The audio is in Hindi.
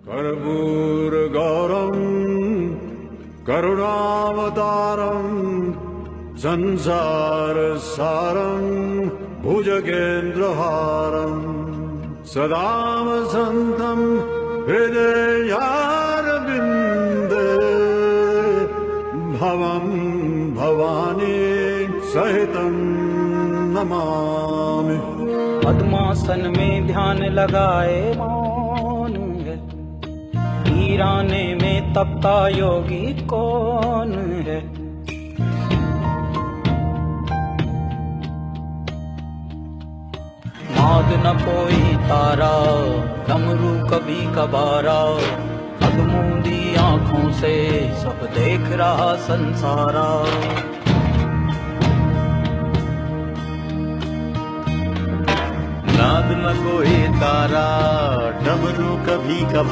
कर्पूरगौरं करुणावतारं संसारसारं भुजगेन्द्रहारं सदा वसन्तं हृदयारविन्दे भवं भवानी सहितं नमामि। पद्मासन में ध्यान लगाए मौन है, वीराने में तपता योगी कौन है। नाद न कोई तारा, डमरू कभी कबारा, अधमूंदी आंखों से सब देख रहा संसारा। नाद न कोई तारा, डमरू कभी कभार।